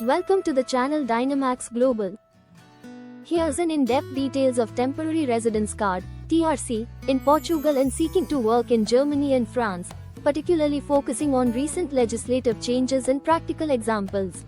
Welcome to the channel Dynamax Global. Here's an in-depth details of Temporary Residence Card (TRC) in Portugal and seeking to work in Germany and France, particularly focusing on recent legislative changes and practical examples.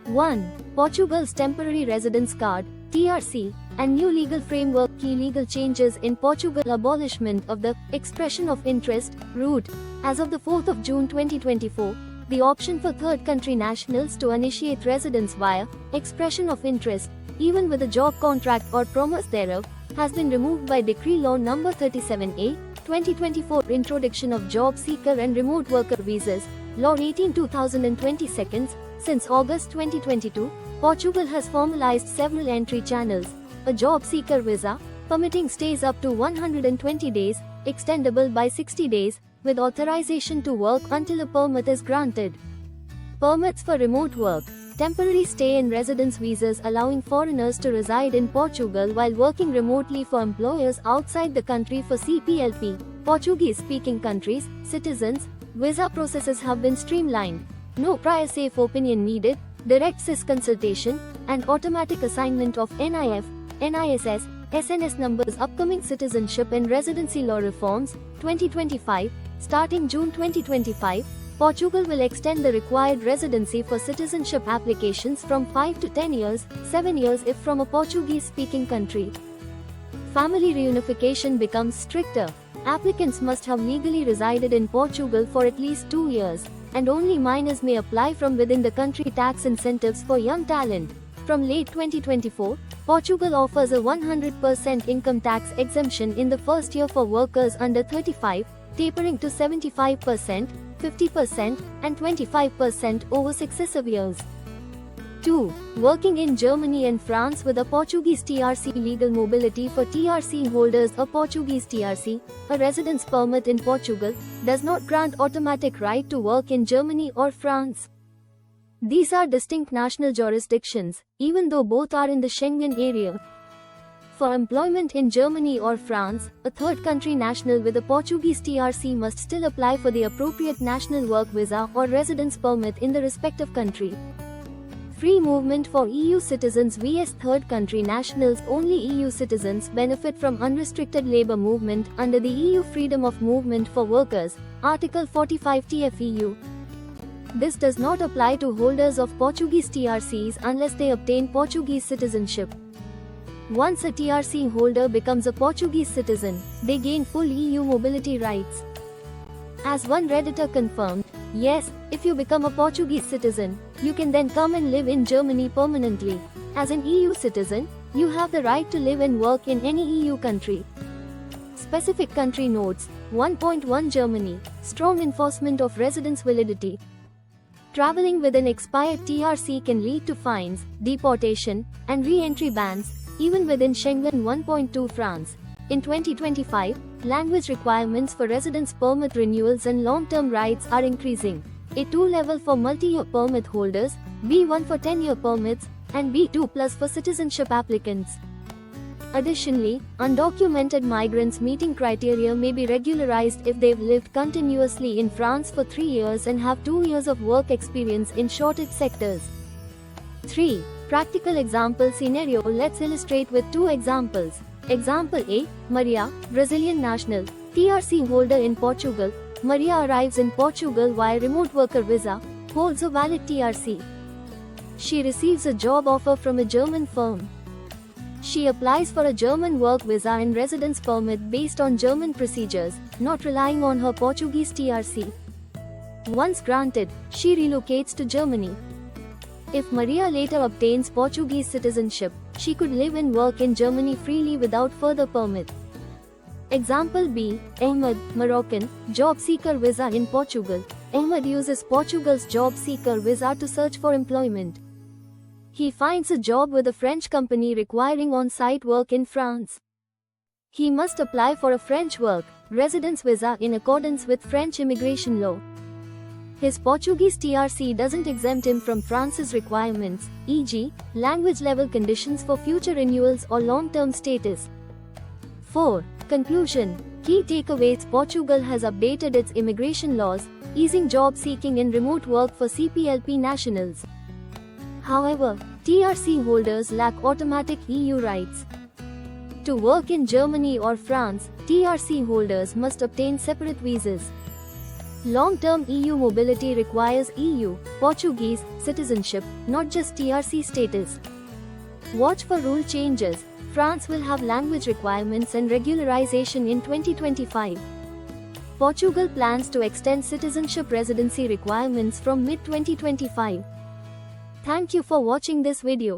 1. Portugal's Temporary Residence Card (TRC) and new legal framework. Key legal changes in Portugal: abolishment of the expression of interest route. As of the 4th of June 2024, the option for third country nationals to initiate residence via expression of interest, even with a job contract or promise thereof, has been removed by Decree Law No. 37A, 2024. Introduction of job seeker and remote worker visas, Law 18/2022. Since August 2022, Portugal has formalized several entry channels: a job seeker visa, permitting stays up to 120 days, extendable by 60 days, with authorization to work until a permit is granted. Permits for remote work, temporary stay and residence visas allowing foreigners to reside in Portugal while working remotely for employers outside the country for CPLP, Portuguese-speaking countries, citizens. Visa processes have been streamlined. No prior safe opinion needed, direct CIS consultation, and automatic assignment of NIF, NISS, SNS numbers. Upcoming citizenship and residency law reforms, 2025. Starting June 2025, Portugal will extend the required residency for citizenship applications from 5 to 10 years, 7 years if from a Portuguese-speaking country. Family reunification becomes stricter. Applicants must have legally resided in Portugal for at least 2 years, and only minors may apply from within the country. Tax incentives for young talent. From late 2024, Portugal offers a 100% income tax exemption in the first year for workers under 35, tapering to 75%, 50%, and 25% over successive years. 2. Working in Germany and France with a Portuguese TRC. Legal mobility for TRC holders. A Portuguese TRC, a residence permit in Portugal, does not grant automatic right to work in Germany or France. These are distinct national jurisdictions, even though both are in the Schengen area. For employment in Germany or France, a third country national with a Portuguese TRC must still apply for the appropriate national work visa or residence permit in the respective country. Free movement for EU citizens vs third country nationals. Only EU citizens benefit from unrestricted labour movement under the EU Freedom of Movement for Workers, Article 45 TFEU. This does not apply to holders of Portuguese TRCs unless they obtain Portuguese citizenship. Once a TRC holder becomes a Portuguese citizen, they gain full EU mobility rights. As one Redditor confirmed, yes, if you become a Portuguese citizen, you can then come and live in Germany permanently. As an EU citizen, you have the right to live and work in any EU country. Specific country notes. 1.1 Germany. Strong enforcement of residence validity. Traveling with an expired TRC can lead to fines, deportation, and re-entry bans, even within Schengen. 1.2 France. In 2025, language requirements for residence permit renewals and long-term rights are increasing. A2 level for multi-year permit holders, B1 for 10-year permits, and B2+ for citizenship applicants. Additionally, undocumented migrants meeting criteria may be regularized if they've lived continuously in France for 3 years and have 2 years of work experience in shortage sectors. 3. Practical example scenario. Let's illustrate with 2 examples. Example A. Maria, Brazilian national, TRC holder in Portugal. Maria arrives in Portugal via remote worker visa, holds a valid TRC. She receives a job offer from a German firm. She applies for a German work visa and residence permit based on German procedures, not relying on her Portuguese TRC. Once granted, she relocates to Germany. If Maria later obtains Portuguese citizenship, she could live and work in Germany freely without further permit. Example B. Ahmed, Moroccan, job seeker visa in Portugal. Ahmed uses Portugal's job seeker visa to search for employment. He finds a job with a French company requiring on-site work in France. He must apply for a French work residence visa in accordance with French immigration law. His Portuguese TRC doesn't exempt him from France's requirements, e.g., language level conditions for future renewals or long-term status. 4. Conclusion. Key takeaways. Portugal has updated its immigration laws, easing job seeking and remote work for CPLP nationals. However, TRC holders lack automatic EU rights. To work in Germany or France, TRC holders must obtain separate visas. Long-term EU mobility requires EU, Portuguese, citizenship, not just TRC status. Watch for rule changes. France will have language requirements and regularization in 2025. Portugal plans to extend citizenship residency requirements from mid-2025. Thank you for watching this video.